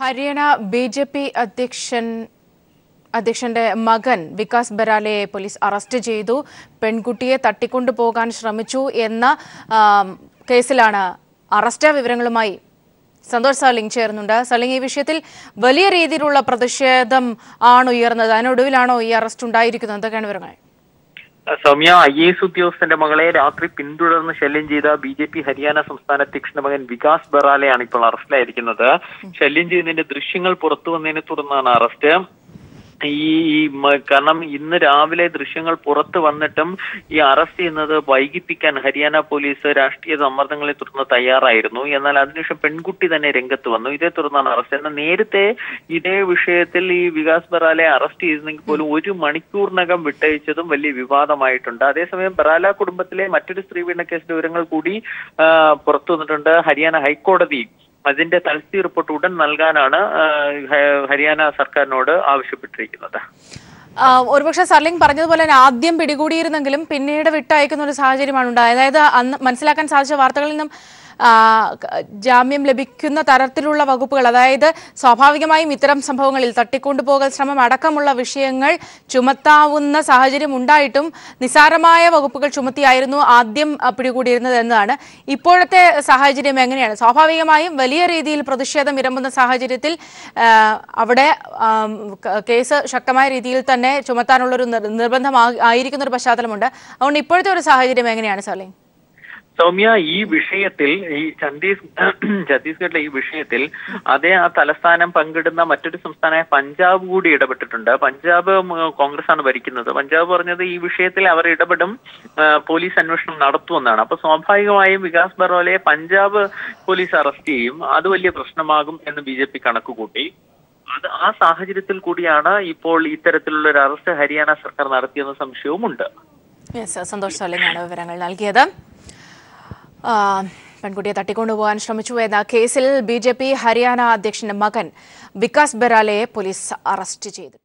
Haryana BJP അധ്യക്ഷന്റെ മകൻ Vikas ബരാലയെ police arrest ചെയ്തു. പെൺകുട്ടിയെ തട്ടിക്കൊണ്ടുപോകാൻ ശ്രമിച്ചു എന്ന കേസിലാണ് അറസ്റ്റ്. വിവരങ്ങളുമായി സന്തോഷ് സാലിംഗ് ചേർന്നുണ്ട്. സാലിംഗ്, ഈ വിഷയത്തിൽ വലിയ രീതിയിലുള്ള പ്രതിഷേധം ആണ് ഉയർന്നത്. അതിനൊടുവിലാണോ ഈ അറസ്റ്റ് ഉണ്ടായിരിക്കുന്നത്? എന്തൊക്കെയാണ് വിവരങ്ങൾ? സൗമ്യ, IAS ഉദ്യോഗസ്ഥന്റെ മകളെ രാത്രി പിന്തുടർന്ന് ശല്യം ചെയ്ത BJP ഹരിയാന സംസ്ഥാന അധ്യക്ഷന്റെ മകൻ വികാസ് ബറാലയാണ് ഇപ്പോൾ അറസ്റ്റിലായിരിക്കുന്നത്. ശല്യം ചെയ്യുന്നതിന്റെ ദൃശ്യങ്ങൾ പുറത്തു വന്നതിനെ തുടർന്നാണ് അറസ്റ്റ്. കാരണം ഇന്ന് രാവിലെ ദൃശ്യങ്ങൾ പുറത്തു വന്നിട്ടും ഈ അറസ്റ്റ് ചെയ്യുന്നത് വൈകിപ്പിക്കാൻ ഹരിയാന പോലീസ് രാഷ്ട്രീയ സമ്മർദ്ദങ്ങളെ തുടർന്ന് തയ്യാറായിരുന്നു. എന്നാൽ അതിനുശേഷം പെൺകുട്ടി തന്നെ രംഗത്ത് വന്നു. ഇതേ തുടർന്നാണ് അറസ്റ്റ്. എന്നാൽ നേരത്തെ ഇതേ വിഷയത്തിൽ ഈ വികാസ് ബറാലെ അറസ്റ്റ് ചെയ്തെങ്കിൽ പോലും 1 മണിക്കൂറിനകം വിട്ടയച്ചതും വലിയ വിവാദമായിട്ടുണ്ട്. അതേസമയം ബറാല കുടുംബത്തിലെ മറ്റൊരു സ്ത്രീപീഡന കേസിന്റെ വിവരങ്ങൾ കൂടി പുറത്തു വന്നിട്ടുണ്ട്. ഹരിയാന ഹൈക്കോടതി അതിന്റെ തൽസ്ഥിതി റിപ്പോർട്ട് ഉടൻ നൽകാനാണ് ഹരിയാന സർക്കാരിനോട് ആവശ്യപ്പെട്ടിരിക്കുന്നത്. ഒരുപക്ഷെ സർലിംഗ് പറഞ്ഞതുപോലെ തന്നെ ആദ്യം പിടികൂടിയിരുന്നെങ്കിലും പിന്നീട് വിട്ടയക്കുന്ന ഒരു സാഹചര്യമാണ് ഉണ്ടായത്. അതായത് അന്ന് മനസ്സിലാക്കാൻ സാധിച്ച വാർത്തകളിൽ നിന്നും ജാമ്യം ലഭിക്കുന്ന തരത്തിലുള്ള വകുപ്പുകൾ, അതായത് സ്വാഭാവികമായും ഇത്തരം സംഭവങ്ങളിൽ തട്ടിക്കൊണ്ടുപോകൽ ശ്രമം അടക്കമുള്ള വിഷയങ്ങൾ ചുമത്താവുന്ന സാഹചര്യം ഉണ്ടായിട്ടും നിസ്സാരമായ വകുപ്പുകൾ ചുമത്തിയായിരുന്നു ആദ്യം പിടികൂടിയിരുന്നത് എന്നതാണ്. ഇപ്പോഴത്തെ സാഹചര്യം എങ്ങനെയാണ്? സ്വാഭാവികമായും വലിയ രീതിയിൽ പ്രതിഷേധം ഇരമ്പുന്ന സാഹചര്യത്തിൽ അവിടെ കേസ് ശക്തമായ രീതിയിൽ തന്നെ ചുമത്താനുള്ളൊരു നിർബന്ധം ആയിരിക്കുന്ന ഒരു പശ്ചാത്തലമുണ്ട്. അതുകൊണ്ട് ഇപ്പോഴത്തെ ഒരു സാഹചര്യം എങ്ങനെയാണ് സർലിംഗ്? സൗമ്യ, ഈ വിഷയത്തിൽ ഈ ഛത്തീസ്ഗഡിലെ ഈ വിഷയത്തിൽ അതേ ആ തലസ്ഥാനം പങ്കിടുന്ന മറ്റൊരു സംസ്ഥാനമായ പഞ്ചാബ് കൂടി ഇടപെട്ടിട്ടുണ്ട്. പഞ്ചാബ് കോൺഗ്രസ് ആണ് ഭരിക്കുന്നത്. പഞ്ചാബ് പറഞ്ഞത് ഈ വിഷയത്തിൽ അവർ ഇടപെടും, പോലീസ് അന്വേഷണം നടത്തുമെന്നാണ്. അപ്പൊ സ്വാഭാവികമായും വികാസ് ബറാലയെ പഞ്ചാബ് പോലീസ് അറസ്റ്റ് ചെയ്യും. അത് വലിയ പ്രശ്നമാകും എന്ന് BJP കണക്കുകൂട്ടി. ആ സാഹചര്യത്തിൽ കൂടിയാണ് ഇപ്പോൾ ഇത്തരത്തിലുള്ള ഒരു അറസ്റ്റ് ഹരിയാന സർക്കാർ നടത്തിയെന്ന സംശയവുമുണ്ട്. സന്തോഷ് സാലിംഗാണ് വിവരങ്ങൾ നൽകിയത്. പെൺകുട്ടിയെ തട്ടിക്കൊണ്ടുപോകാൻ ശ്രമിച്ചു എന്ന കേസിൽ BJP ഹരിയാന അധ്യക്ഷന്റെ മകൻ വികാസ് ബരാലയെ പോലീസ് അറസ്റ്റ് ചെയ്തു.